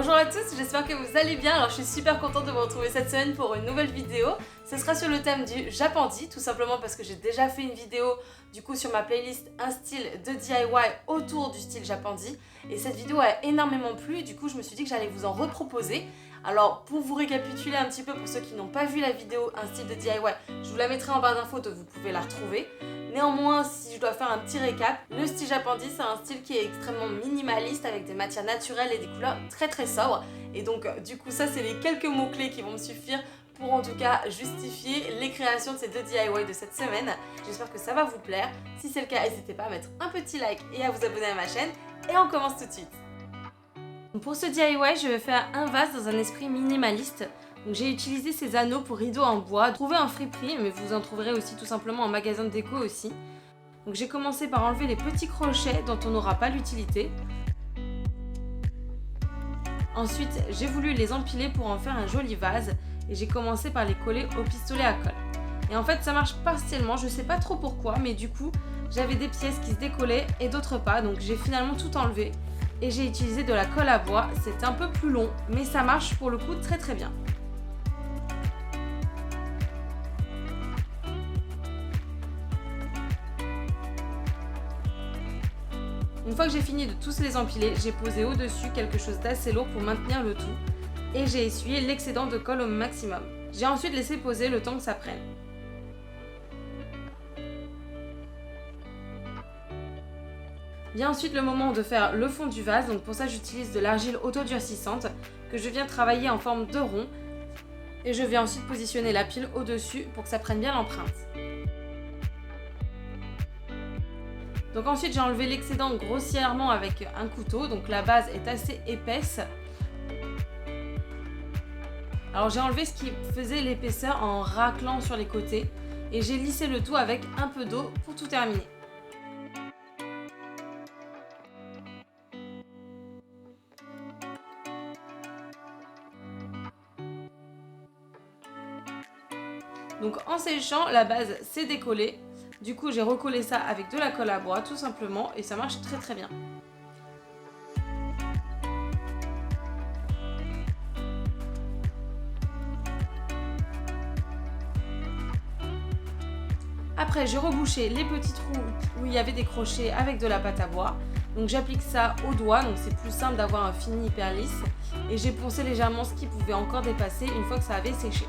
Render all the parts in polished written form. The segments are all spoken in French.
Bonjour à tous, j'espère que vous allez bien. Alors je suis super contente de vous retrouver cette semaine pour une nouvelle vidéo. Ce sera sur le thème du Japandi, tout simplement parce que j'ai déjà fait une vidéo du coup sur ma playlist un style de DIY autour du style Japandi. Et cette vidéo a énormément plu, du coup je me suis dit que j'allais vous en reproposer. Alors pour vous récapituler un petit peu pour ceux qui n'ont pas vu la vidéo un style de DIY, je vous la mettrai en barre d'infos donc vous pouvez la retrouver. Néanmoins, si je dois faire un petit récap, le style Japandi c'est un style qui est extrêmement minimaliste avec des matières naturelles et des couleurs très sobres. Et donc du coup ça c'est les quelques mots-clés qui vont me suffire pour en tout cas justifier les créations de ces deux DIY de cette semaine. J'espère que ça va vous plaire. Si c'est le cas, n'hésitez pas à mettre un petit like et à vous abonner à ma chaîne. Et on commence tout de suite. Pour ce DIY, je vais faire un vase dans un esprit minimaliste. Donc j'ai utilisé ces anneaux pour rideaux en bois, trouvé en friperie, mais vous en trouverez aussi tout simplement en magasin de déco aussi. Donc j'ai commencé par enlever les petits crochets dont on n'aura pas l'utilité. Ensuite, j'ai voulu les empiler pour en faire un joli vase et j'ai commencé par les coller au pistolet à colle. Et en fait, ça marche partiellement, je sais pas trop pourquoi, mais du coup, j'avais des pièces qui se décollaient et d'autres pas, donc j'ai finalement tout enlevé. Et j'ai utilisé de la colle à bois, c'est un peu plus long, mais ça marche pour le coup très bien. Une fois que j'ai fini de tous les empiler, j'ai posé au-dessus quelque chose d'assez lourd pour maintenir le tout et j'ai essuyé l'excédent de colle au maximum. J'ai ensuite laissé poser le temps que ça prenne. Vient ensuite le moment de faire le fond du vase, donc pour ça j'utilise de l'argile autodurcissante que je viens travailler en forme de rond et je viens ensuite positionner la pile au-dessus pour que ça prenne bien l'empreinte. Donc ensuite j'ai enlevé l'excédent grossièrement avec un couteau, donc la base est assez épaisse. Alors j'ai enlevé ce qui faisait l'épaisseur en raclant sur les côtés et j'ai lissé le tout avec un peu d'eau pour tout terminer. Donc en séchant, la base s'est décollée. Du coup, j'ai recollé ça avec de la colle à bois, tout simplement, et ça marche très bien. Après, j'ai rebouché les petits trous où il y avait des crochets avec de la pâte à bois. Donc j'applique ça au doigt, donc c'est plus simple d'avoir un fini hyper lisse. Et j'ai poncé légèrement ce qui pouvait encore dépasser une fois que ça avait séché.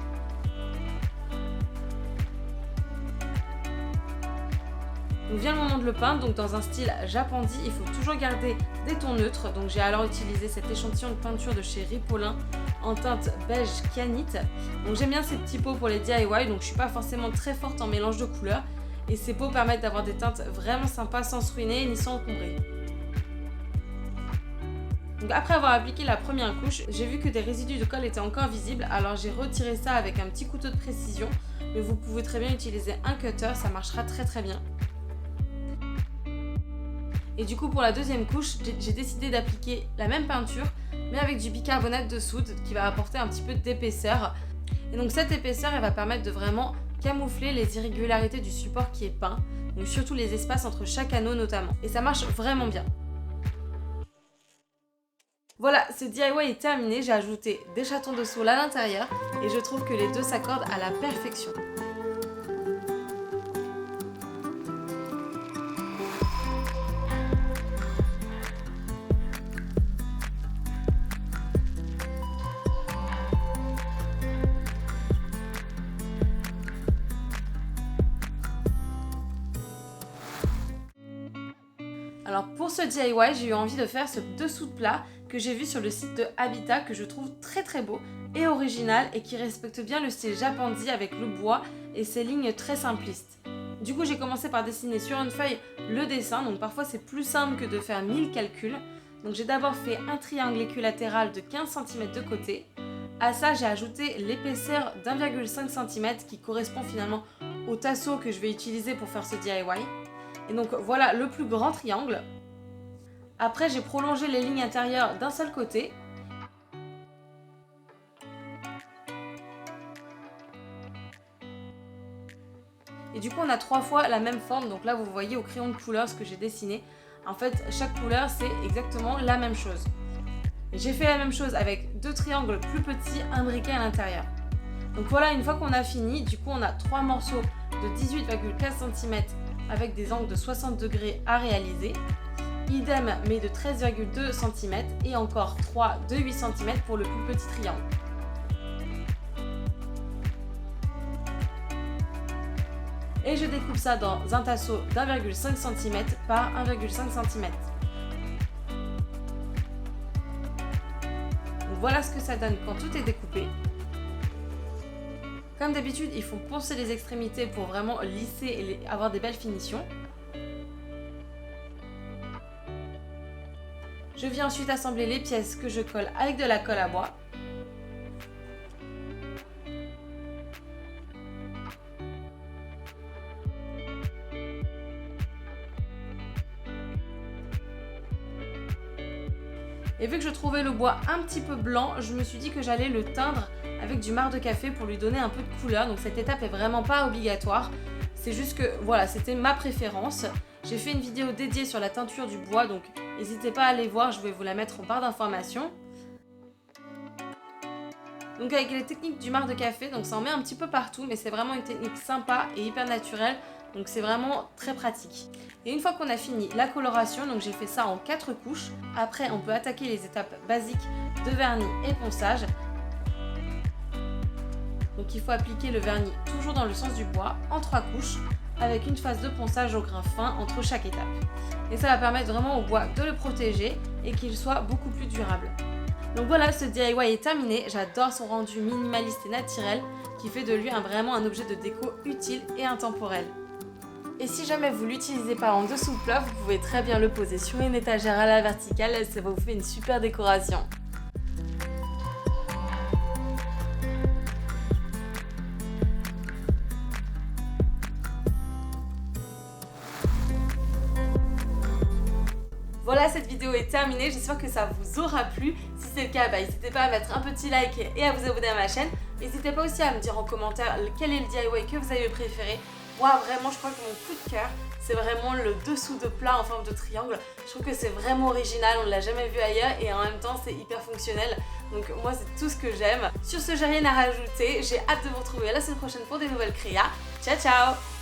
Donc vient le moment de le peindre, donc dans un style Japandi, il faut toujours garder des tons neutres. Donc j'ai alors utilisé cet échantillon de peinture de chez Ripolin en teinte beige kianite. Donc j'aime bien ces petits pots pour les DIY, donc je suis pas forcément très forte en mélange de couleurs. Et ces pots permettent d'avoir des teintes vraiment sympas sans se ruiner ni s'encombrer. Donc après avoir appliqué la première couche, j'ai vu que des résidus de colle étaient encore visibles, alors j'ai retiré ça avec un petit couteau de précision. Mais vous pouvez très bien utiliser un cutter, ça marchera très bien. Et du coup pour la deuxième couche, j'ai décidé d'appliquer la même peinture mais avec du bicarbonate de soude qui va apporter un petit peu d'épaisseur. Et donc cette épaisseur elle va permettre de vraiment camoufler les irrégularités du support qui est peint, donc surtout les espaces entre chaque anneau notamment. Et ça marche vraiment bien. Voilà, ce DIY est terminé, j'ai ajouté des chatons de saule à l'intérieur et je trouve que les deux s'accordent à la perfection. Alors pour ce DIY, j'ai eu envie de faire ce dessous de plat que j'ai vu sur le site de Habitat que je trouve très beau et original et qui respecte bien le style Japandi avec le bois et ses lignes très simplistes. Du coup j'ai commencé par dessiner sur une feuille le dessin, donc parfois c'est plus simple que de faire 1000 calculs. Donc j'ai d'abord fait un triangle équilatéral de 15 cm de côté. À ça j'ai ajouté l'épaisseur d'1,5 cm qui correspond finalement au tasseau que je vais utiliser pour faire ce DIY. Et donc voilà le plus grand triangle. Après j'ai prolongé les lignes intérieures d'un seul côté. Et du coup on a 3 fois la même forme, donc là vous voyez au crayon de couleur ce que j'ai dessiné. En fait chaque couleur c'est exactement la même chose. Et j'ai fait la même chose avec 2 triangles plus petits imbriqués à l'intérieur. Donc voilà, une fois qu'on a fini, du coup on a 3 morceaux de 18,4 cm avec des angles de 60 degrés à réaliser. Idem mais de 13,2 cm et encore 3 de 8 cm pour le plus petit triangle. Et je découpe ça dans un tasseau d'1,5 cm par 1,5 cm. Donc voilà ce que ça donne quand tout est découpé. Comme d'habitude, il faut poncer les extrémités pour vraiment lisser et avoir des belles finitions. Je viens ensuite assembler les pièces que je colle avec de la colle à bois. Et vu que je trouvais le bois un petit peu blanc, je me suis dit que j'allais le teindre avec du marc de café pour lui donner un peu de couleur. Donc cette étape est vraiment pas obligatoire. C'est juste que voilà, c'était ma préférence. J'ai fait une vidéo dédiée sur la teinture du bois, donc n'hésitez pas à aller voir, je vais vous la mettre en barre d'informations. Donc avec les techniques du marc de café, donc ça en met un petit peu partout, mais c'est vraiment une technique sympa et hyper naturelle. Donc c'est vraiment très pratique. Et une fois qu'on a fini la coloration, donc j'ai fait ça en 4 couches. Après on peut attaquer les étapes basiques de vernis et ponçage. Donc il faut appliquer le vernis toujours dans le sens du bois en 3 couches avec une phase de ponçage au grain fin entre chaque étape. Et ça va permettre vraiment au bois de le protéger et qu'il soit beaucoup plus durable. Donc voilà, ce DIY est terminé. J'adore son rendu minimaliste et naturel qui fait de lui vraiment un objet de déco utile et intemporel. Et si jamais vous l'utilisez pas en dessous plat, vous pouvez très bien le poser sur une étagère à la verticale, ça vous fait une super décoration. Voilà, cette vidéo est terminée, j'espère que ça vous aura plu. Si c'est le cas, n'hésitez pas à mettre un petit like et à vous abonner à ma chaîne. N'hésitez pas aussi à me dire en commentaire quel est le DIY que vous avez préféré. Moi vraiment, je crois que mon coup de cœur, c'est vraiment le dessous de plat en forme de triangle. Je trouve que c'est vraiment original, on ne l'a jamais vu ailleurs et en même temps c'est hyper fonctionnel. Donc moi c'est tout ce que j'aime. Sur ce, j'ai rien à rajouter, j'ai hâte de vous retrouver la semaine prochaine pour des nouvelles créas. Ciao ciao!